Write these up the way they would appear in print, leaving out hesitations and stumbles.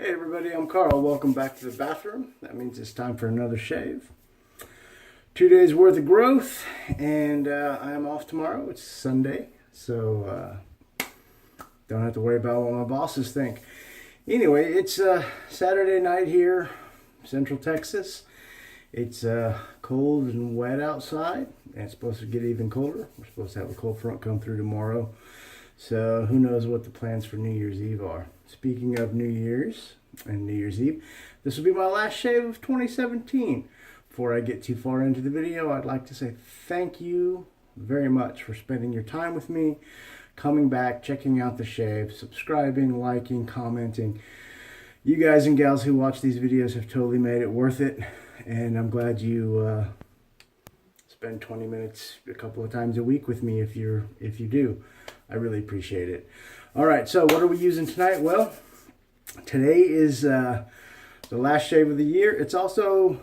Hey everybody, I'm Carl. Welcome back to the bathroom. That means it's time for another shave. 2 days worth of growth, and I am off tomorrow. It's Sunday, so don't have to worry about what my bosses think. Anyway, it's Saturday night here, Central Texas. It's cold and wet outside, and it's supposed to get even colder. We're supposed to have a cold front come through tomorrow. So who knows what the plans for New Year's Eve are. Speaking of New Year's and New Year's Eve, this will be my last shave of 2017. Before I get too far into the video, I'd like to say thank you very much for spending your time with me, coming back, checking out the shave, subscribing, liking, commenting. You guys and gals who watch these videos have totally made it worth it, and I'm glad you spend 20 minutes a couple of times a week with me if you do. I really appreciate it. All right, so what are we using tonight? Well, today is the last shave of the year. It's also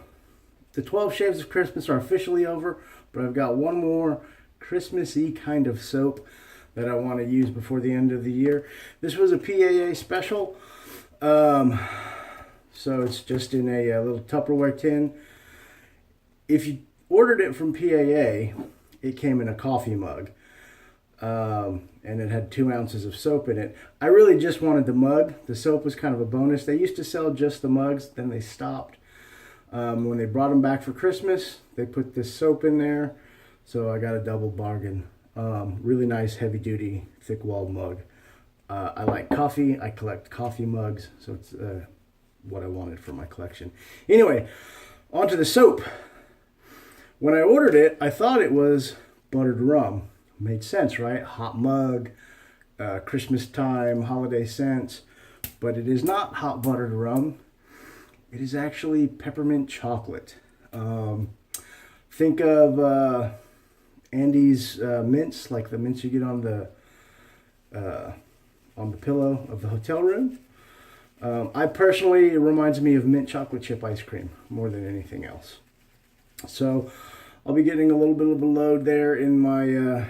the 12 shaves of Christmas are officially over, but I've got one more Christmassy kind of soap that I want to use before the end of the year. This was a PAA special, so it's just in a little Tupperware tin. If you ordered it from PAA, it came in a coffee mug. And it had 2 ounces of soap in it. I really just wanted the mug. The soap was kind of a bonus. They used to sell just the mugs, then they stopped. When they brought them back for Christmas, they put this soap in there, so I got a double bargain. Really nice, heavy-duty, thick-walled mug. I like coffee. I collect coffee mugs, so it's what I wanted for my collection. Anyway, onto the soap. When I ordered it, I thought it was buttered rum. Made sense, right? Hot mug, Christmas time, holiday scents. But it is not hot buttered rum. It is actually peppermint chocolate. Think of Andy's mints, like the mints you get on the pillow of the hotel room. I personally, it reminds me of mint chocolate chip ice cream more than anything else. So I'll be getting a little bit of a load there in my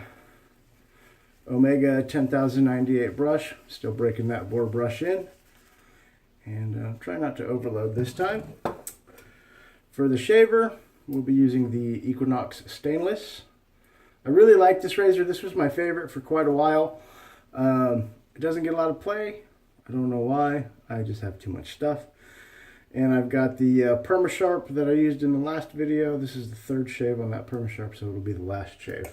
Omega 10098 brush. Still breaking that bore brush in. And try not to overload this time. For the shaver, we'll be using the Equinox Stainless. I really like this razor. This was my favorite for quite a while. It doesn't get a lot of play. I don't know why. I just have too much stuff. And I've got the Permasharp that I used in the last video. This is the 3rd shave on that Permasharp, so it'll be the last shave.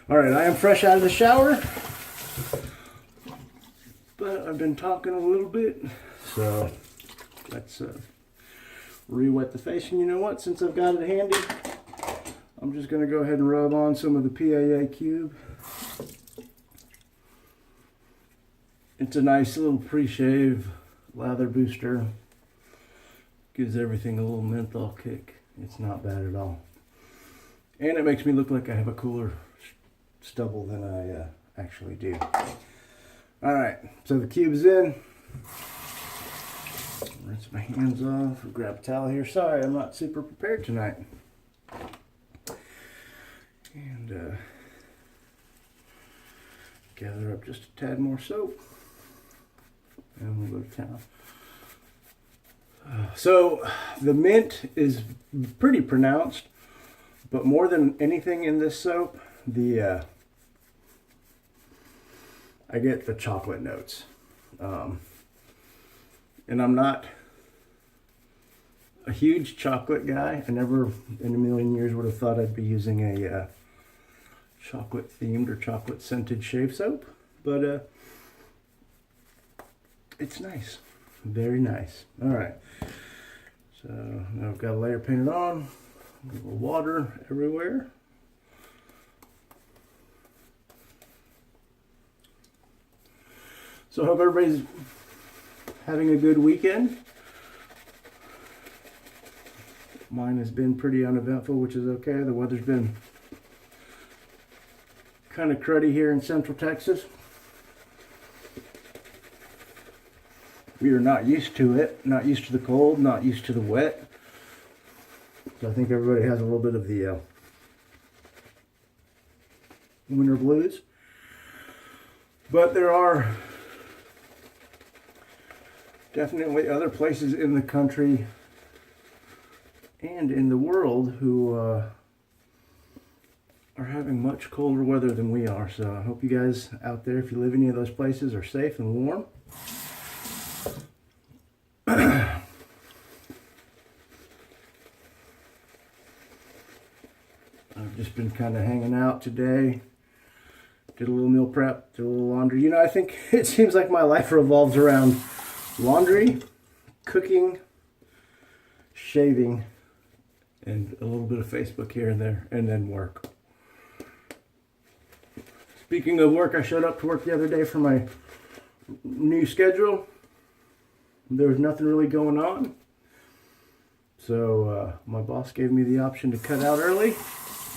All right, I am fresh out of the shower, but I've been talking a little bit, so let's re-wet the face. And you know what? Since I've got it handy, I'm just going to go ahead and rub on some of the PAA Cube. It's a nice little pre-shave lather booster. Gives everything a little menthol kick. It's not bad at all. And it makes me look like I have a cooler stubble than I actually do. Alright, so the cube's in. Rinse my hands off. Grab a towel here. Sorry, I'm not super prepared tonight. And gather up just a tad more soap. And we'll go to town. So the mint is pretty pronounced, but more than anything in this soap, I get the chocolate notes. And I'm not a huge chocolate guy. I never in a million years would have thought I'd be using a chocolate themed or chocolate scented shave soap, but it's nice. Very nice. All right. So now I've got a layer painted on. A little water everywhere. So I hope everybody's having a good weekend. Mine has been pretty uneventful, which is okay. The weather's been kind of cruddy here in Central Texas. We are not used to it, not used to the cold, not used to the wet. So I think everybody has a little bit of the winter blues. But there are definitely other places in the country and in the world who are having much colder weather than we are. So I hope you guys out there, if you live in any of those places, are safe and warm. I've just been kind of hanging out today. Did a little meal prep, did a little laundry. You know, I think it seems like my life revolves around laundry, cooking, shaving, and a little bit of Facebook here and there, and then work. Speaking of work, I showed up to work the other day for my new schedule. There was nothing really going on. So my boss gave me the option to cut out early,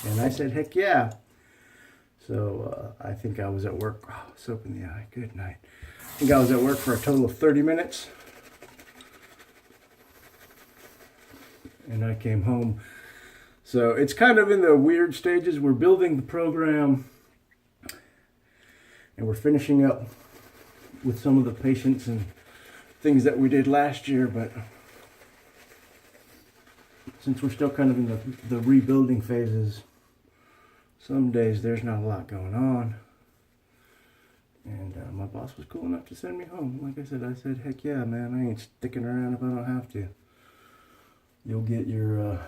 and I said, heck yeah. So I think I was at work, soap in the eye, good night. I think I was at work for a total of 30 minutes. And I came home. So it's kind of in the weird stages. We're building the program and we're finishing up with some of the patients and things that we did last year, but since we're still kind of in the rebuilding phases, some days there's not a lot going on. And my boss was cool enough to send me home. Like I said, heck yeah, man, I ain't sticking around if I don't have to. You'll get your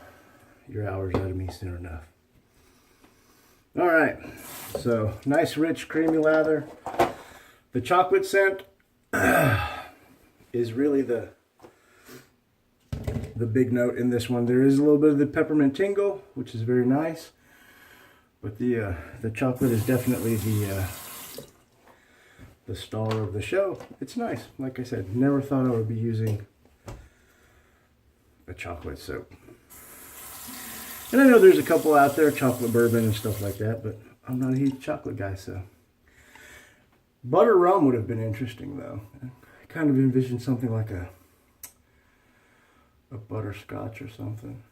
hours out of me soon enough. All right, so nice, rich, creamy lather. The chocolate scent is really the big note in this one. There is a little bit of the peppermint tingle, which is very nice, but the chocolate is definitely the star of the show. It's nice. Like I said, never thought I would be using a chocolate soap. And I know there's a couple out there, chocolate bourbon and stuff like that, but I'm not a huge chocolate guy, so. Butter rum would have been interesting, though. I kind of envisioned something like a butterscotch or something.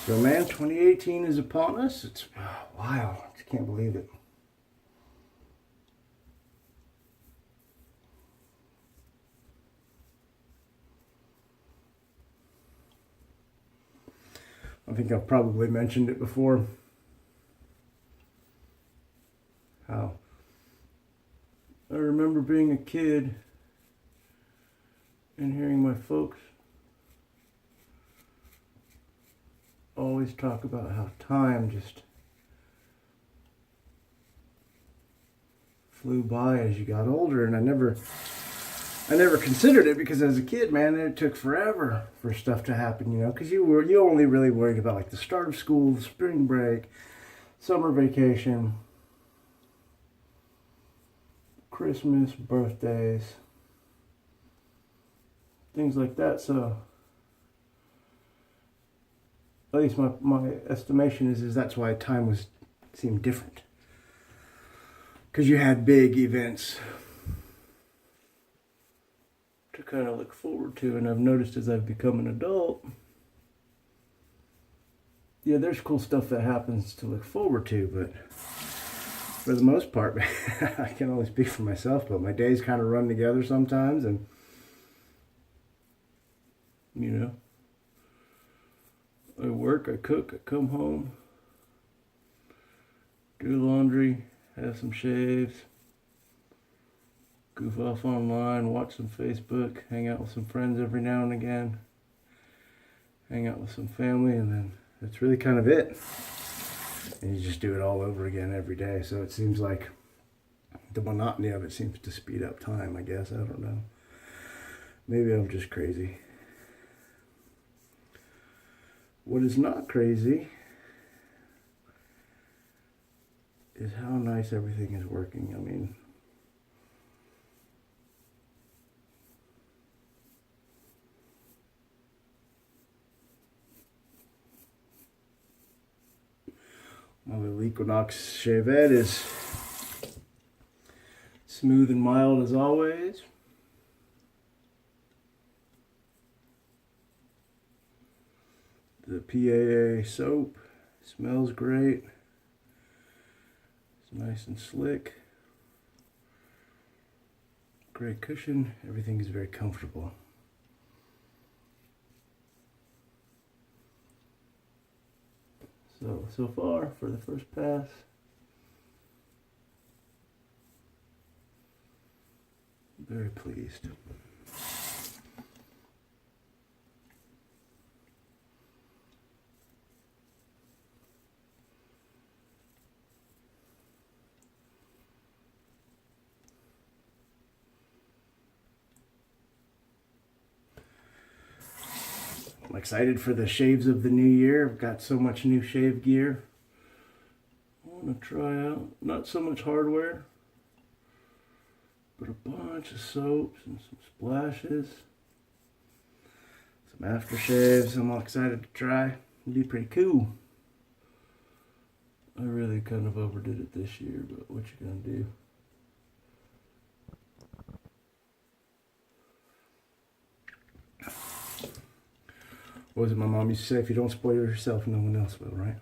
So man, 2018 is upon us. It's wow, I just can't believe it. I think I've probably mentioned it before. How I remember being a kid and hearing my folks always talk about how time just flew by as you got older, and I never considered it, because as a kid, man, it took forever for stuff to happen, you know, because you only really worried about like the start of school, the spring break, summer vacation, Christmas, birthdays, things like that. So at least my estimation is that's why time seemed different, because you had big events to kind of look forward to. And I've noticed as I've become an adult, yeah, there's cool stuff that happens to look forward to, but for the most part, I can only speak for myself, but my days kind of run together sometimes, and you know, I work, I cook, I come home, do laundry, have some shaves, goof off online, watch some Facebook, hang out with some friends every now and again, hang out with some family, and then that's really kind of it. And you just do it all over again every day. So it seems like the monotony of it seems to speed up time, I guess. I don't know. Maybe I'm just crazy. What is not crazy is how nice everything is working. I mean, my little Equinox Chevette is Smooth and mild as always. The PAA soap smells great. It's nice and slick. Great cushion. Everything is very comfortable. So far for the first pass, very pleased. I'm excited for the shaves of the new year. I've got so much new shave gear. I want to try out, not so much hardware, but a bunch of soaps and some splashes, some aftershaves. I'm all excited to try. It'll be pretty cool. I really kind of overdid it this year, but what you gonna do? What was it my mom used to say? If you don't spoil yourself, no one else will, right?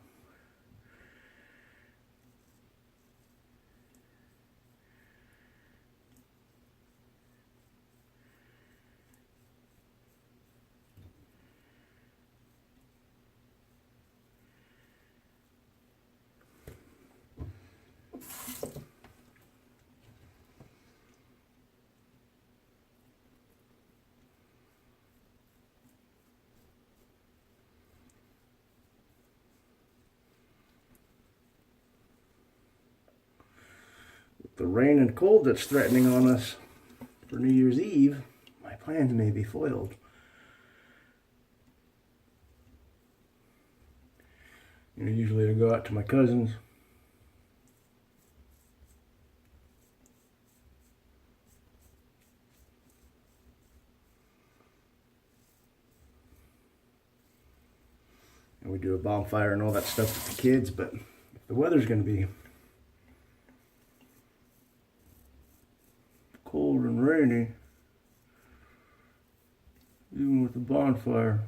The rain and cold that's threatening on us for New Year's Eve, my plans may be foiled. Usually I go out to my cousins. And we do a bonfire and all that stuff with the kids, but if the weather's going to be cold and rainy, even with the bonfire,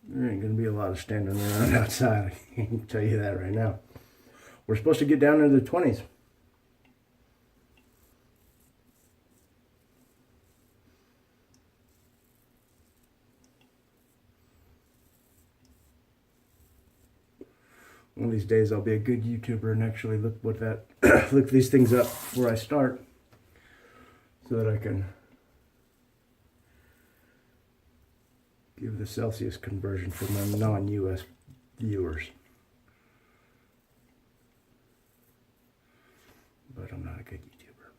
there ain't gonna be a lot of standing around outside. I can tell you that right now. We're supposed to get down into the 20s. One of these days I'll be a good YouTuber and actually look these things up before I start, so that I can give the Celsius conversion for my non-US viewers. But I'm not a good YouTuber.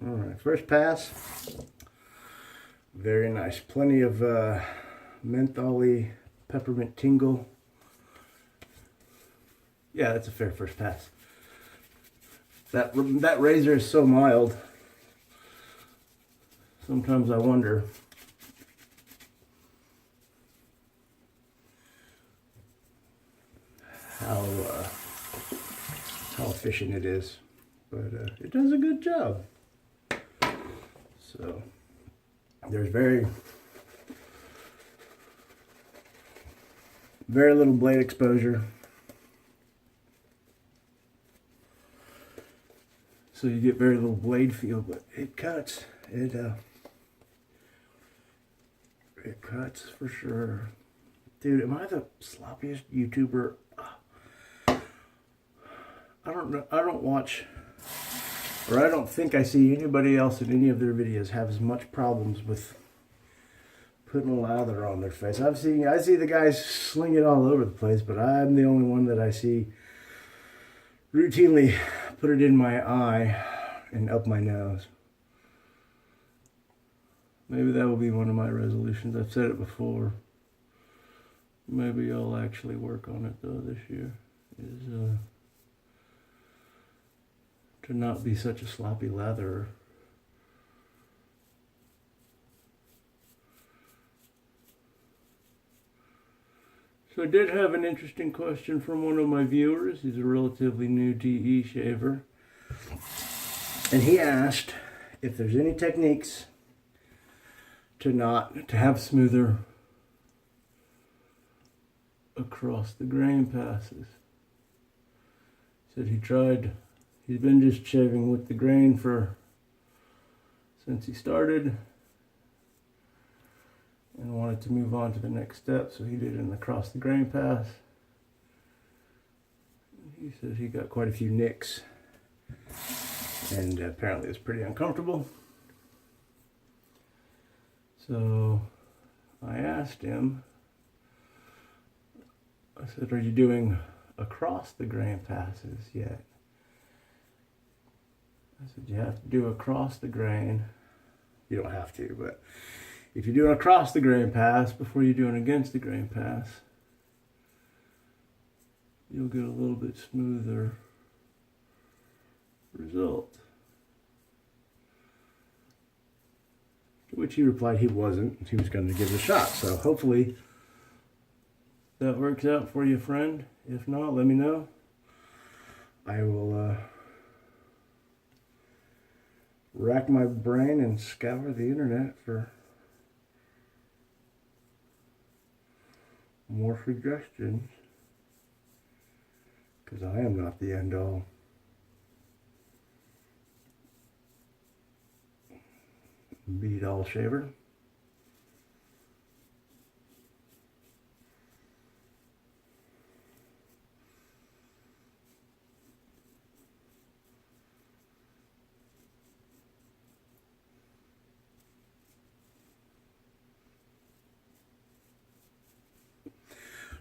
Alright, first pass. Very nice. Plenty of mentholy peppermint tingle. Yeah, that's a fair first pass. That razor is so mild. Sometimes I wonder how efficient it is, but it does a good job. So there's very little blade exposure, so you get very little blade feel, but it cuts. It cuts for sure. Dude, am I the sloppiest YouTuber? I don't know. I don't watch, or I don't think I see anybody else in any of their videos have as much problems with putting lather on their face. I see the guys sling it all over the place, but I'm the only one that I see routinely put it in my eye and up my nose. Maybe that will be one of my resolutions. I've said it before. Maybe I'll actually work on it though this year. Is to not be such a sloppy latherer. So I did have an interesting question from one of my viewers. He's a relatively new DE shaver. And he asked if there's any techniques to have smoother across the grain passes. He said he's been just shaving with the grain since he started and wanted to move on to the next step, so he did an across the grain pass. He said he got quite a few nicks and apparently it's pretty uncomfortable. So I asked him, I said, are you doing across the grain passes yet? I said, you have to do across the grain. You don't have to, but if you're doing across the grain pass before you're doing against the grain pass, you'll get a little bit smoother result. To which he replied he wasn't. He was going to give it a shot. So hopefully that works out for you, friend. If not, let me know. I will rack my brain and scour the internet for more suggestions, because I am not the end all. Be all shaver.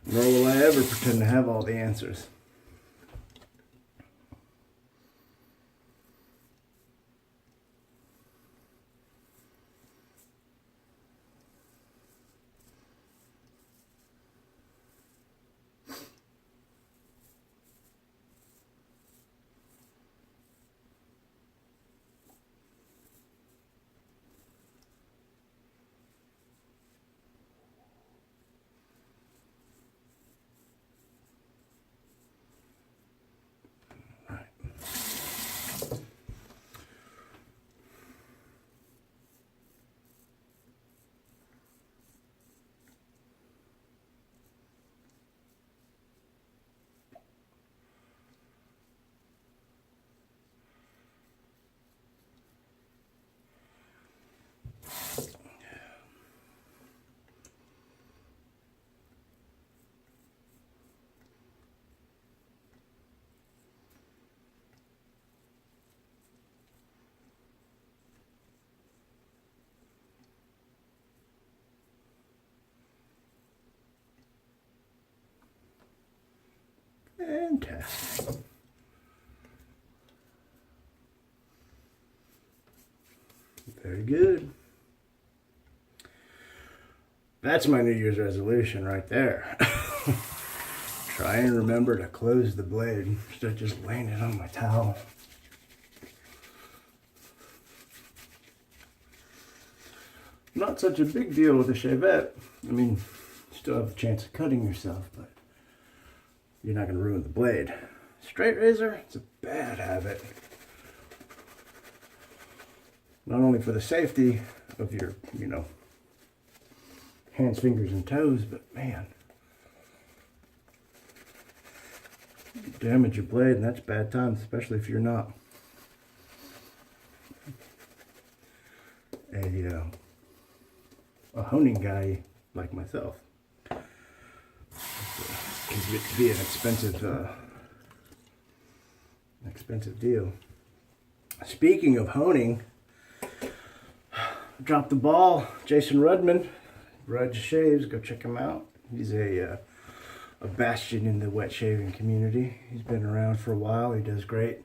Nor will I ever pretend to have all the answers. Fantastic. Very good. That's my New Year's resolution right there. Try and remember to close the blade instead of just laying it on my towel. Not such a big deal with a shavette. I mean, you still have a chance of cutting yourself, but you're not going to ruin the blade. Straight razor, it's a bad habit. Not only for the safety of your, hands, fingers, and toes, but man, you damage your blade, and that's bad times, especially if you're not a honing guy like myself. It can get to be an expensive deal. Speaking of honing, dropped the ball. Jason Rudman, Rudge Shaves, go check him out. He's a bastion in the wet shaving community. He's been around for a while. He does great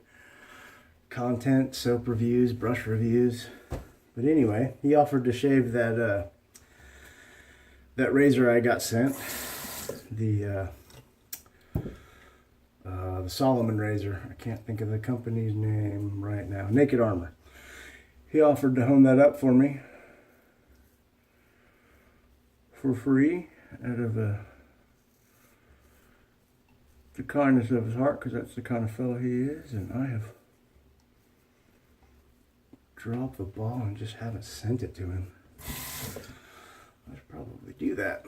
content, soap reviews, brush reviews. But anyway, he offered to shave that razor I got sent, the Solomon razor. I can't think of the company's name right now. Naked Armor. He offered to hone that up for me for free out of a the kindness of his heart, because that's the kind of fellow he is, and I have dropped the ball and just haven't sent it to him. I should probably do that.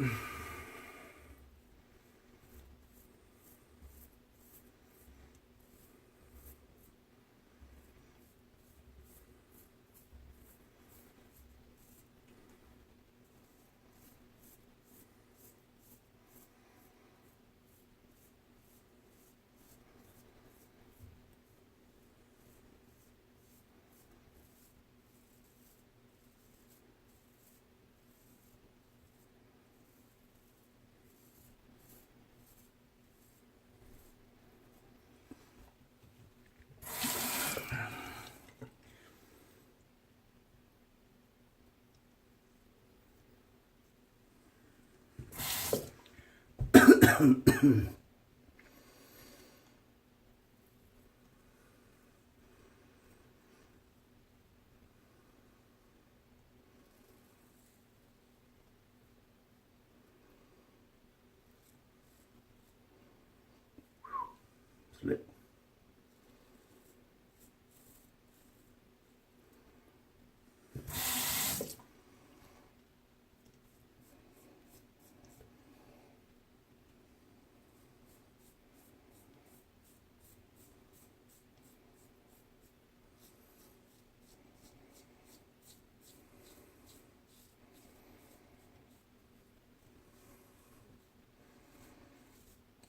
Slip.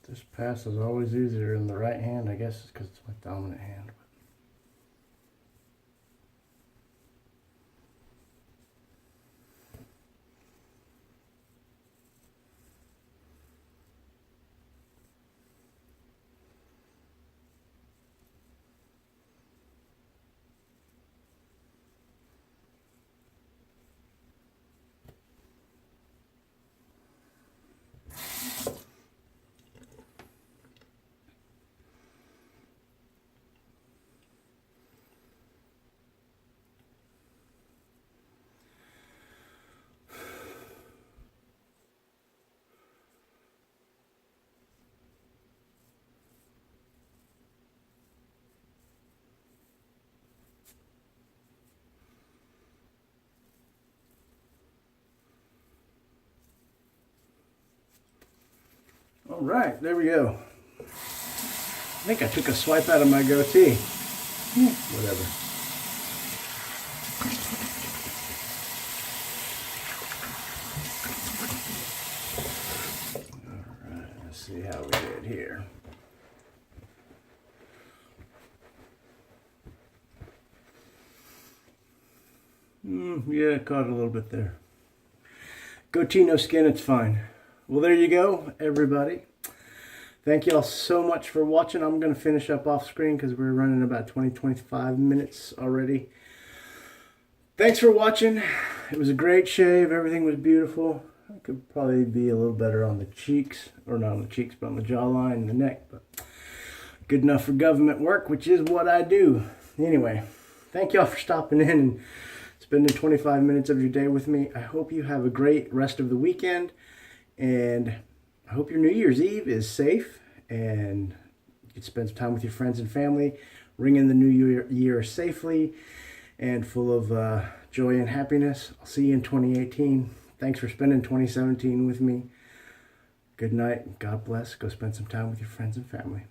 This pass is always easier in the right hand. I guess it's because it's my dominant hand. All right, there we go. I think I took a swipe out of my goatee. Whatever. All right, let's see how we did here. Yeah, caught it a little bit there. Goatee, no skin, it's fine. Well, there you go, everybody. Thank you all so much for watching. I'm going to finish up off screen because we're running about 20-25 minutes already. Thanks for watching. It was a great shave. Everything was beautiful. I could probably be a little better on the cheeks, or not on the cheeks, but on the jawline and the neck. But good enough for government work, which is what I do. Anyway, thank you all for stopping in and spending 25 minutes of your day with me. I hope you have a great rest of the weekend. And I hope your New Year's Eve is safe and you can spend some time with your friends and family, ring in the new year safely and full of joy and happiness. I'll see you in 2018. Thanks for spending 2017 with me. Good night. God bless. Go spend some time with your friends and family.